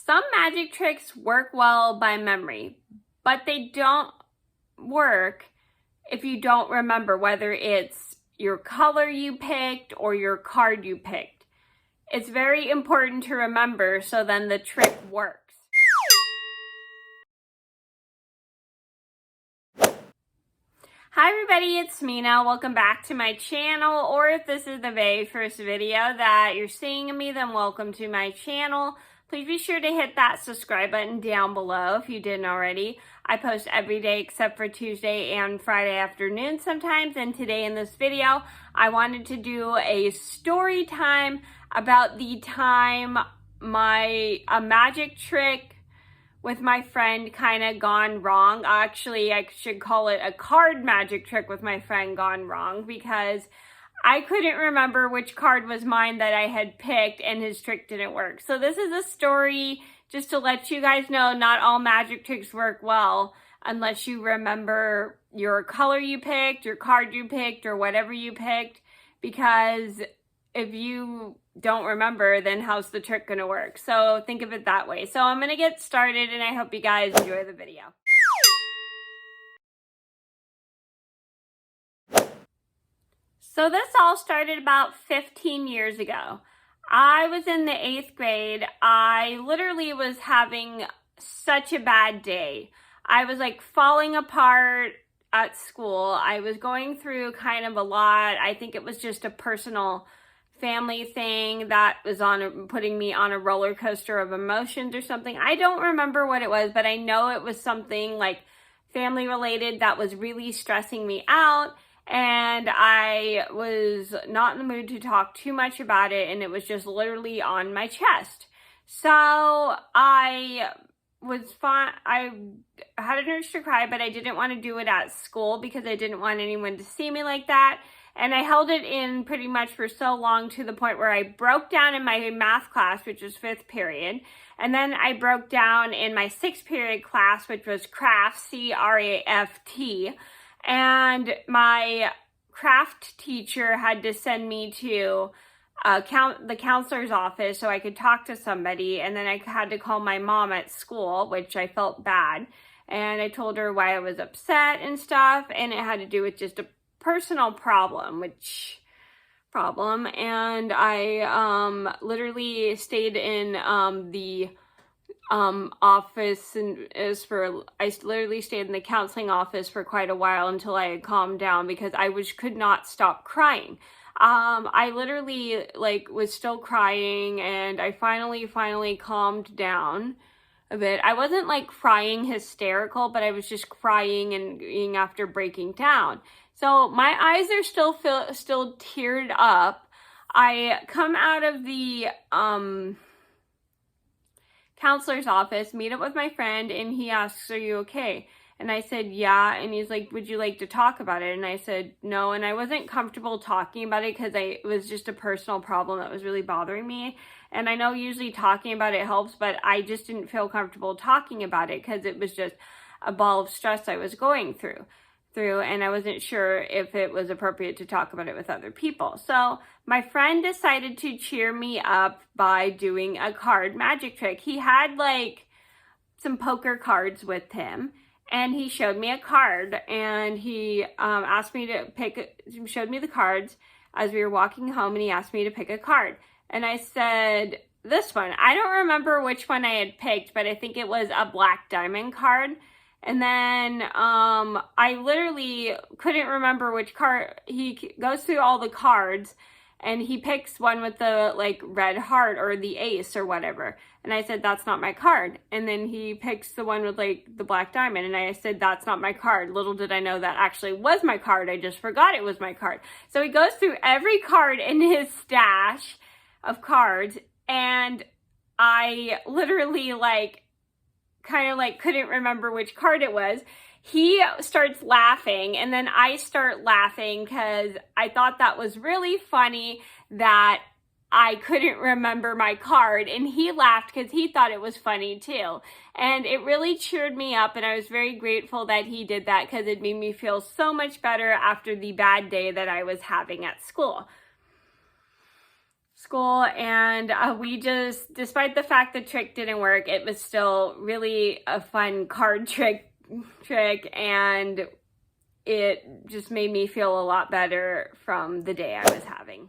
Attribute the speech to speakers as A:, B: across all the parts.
A: Some magic tricks work well by memory, but they don't work if you don't remember whether it's your color you picked or your card you picked. It's very important to remember so then the trick works. Hi everybody, it's Mena. Welcome back to my channel, or if this is the very first video that you're seeing of me, then welcome to my channel. Please be sure to hit that subscribe button down below if you didn't already. I post every day except for Tuesday and Friday afternoon sometimes, and today in this video, I wanted to do a story time about the time a magic trick with my friend kind of gone wrong. Actually, I should call it a card magic trick with my friend gone wrong, because I couldn't remember which card was mine that I had picked and his trick didn't work. So this is a story just to let you guys know not all magic tricks work well unless you remember your color you picked, your card you picked, or whatever you picked, because if you don't remember, then how's the trick gonna work? So think of it that way. So I'm gonna get started and I hope you guys enjoy the video. So this all started about 15 years ago. I was in the 8th grade. I literally was having such a bad day. I was like falling apart at school. I was going through kind of a lot. I think it was just a personal family thing that was putting me on a roller coaster of emotions or something. I don't remember what it was, but I know it was something like family related that was really stressing me out. And I was not in the mood to talk too much about it, and it was just literally on my chest. So I was fine. I had an urge to cry, but I didn't want to do it at school because I didn't want anyone to see me like that. And I held it in pretty much for so long to the point where I broke down in my math class, which was 5th period. And then I broke down in my 6th period class, which was craft, C-R-A-F-T. And my craft teacher had to send me to the counselor's office so I could talk to somebody. And then I had to call my mom at school, which I felt bad. And I told her why I was upset and stuff. And it had to do with just a personal problem, and I literally stayed in the office, and I literally stayed in the counseling office for quite a while until I had calmed down, because I could not stop crying. I literally was still crying, and I finally calmed down a bit. I wasn't crying hysterical, but I was just crying and after breaking down. So my eyes are still teared up. I come out of the counselor's office, meet up with my friend, and he asks, "Are you okay?" And I said, "Yeah." And he's like, "Would you like to talk about it?" And I said, "No." And I wasn't comfortable talking about it because it was just a personal problem that was really bothering me. And I know usually talking about it helps, but I just didn't feel comfortable talking about it because it was just a ball of stress I was going through, and I wasn't sure if it was appropriate to talk about it with other people. So my friend decided to cheer me up by doing a card magic trick. He had some poker cards with him, and he showed me a card, and he asked me to showed me the cards as we were walking home, and he asked me to pick a card. And I said, this one. I don't remember which one I had picked, but I think it was a black diamond card. And then I literally couldn't remember which card. He goes through all the cards and he picks one with the red heart or the ace or whatever. And I said, that's not my card. And then he picks the one with the black diamond. And I said, that's not my card. Little did I know that actually was my card. I just forgot it was my card. So he goes through every card in his stash of cards. And I literally couldn't remember which card it was. He starts laughing, and then I start laughing because I thought that was really funny that I couldn't remember my card, and he laughed because he thought it was funny too. And it really cheered me up, and I was very grateful that he did that because it made me feel so much better after the bad day that I was having at school. school, and we just, despite the fact the trick didn't work, it was still really a fun card trick, and it just made me feel a lot better from the day I was having.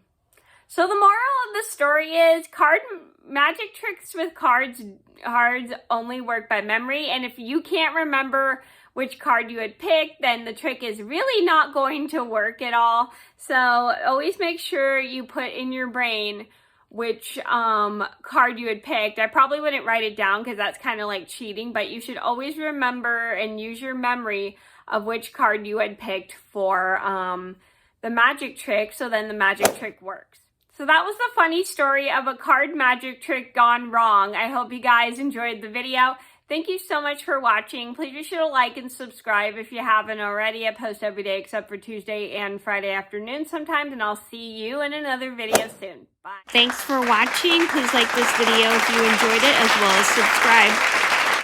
A: So the moral of the story is magic tricks with cards only work by memory, and if you can't remember which card you had picked, then the trick is really not going to work at all. So always make sure you put in your brain which card you had picked. I probably wouldn't write it down because that's kind of like cheating, but you should always remember and use your memory of which card you had picked for the magic trick, so then the magic trick works. So that was the funny story of a card magic trick gone wrong. I hope you guys enjoyed the video. Thank you so much for watching. Please be sure to like and subscribe if you haven't already. I post every day except for Tuesday and Friday afternoon sometimes, and I'll see you in another video soon. Bye. Thanks for watching. Please like this video if you enjoyed it, as well as subscribe.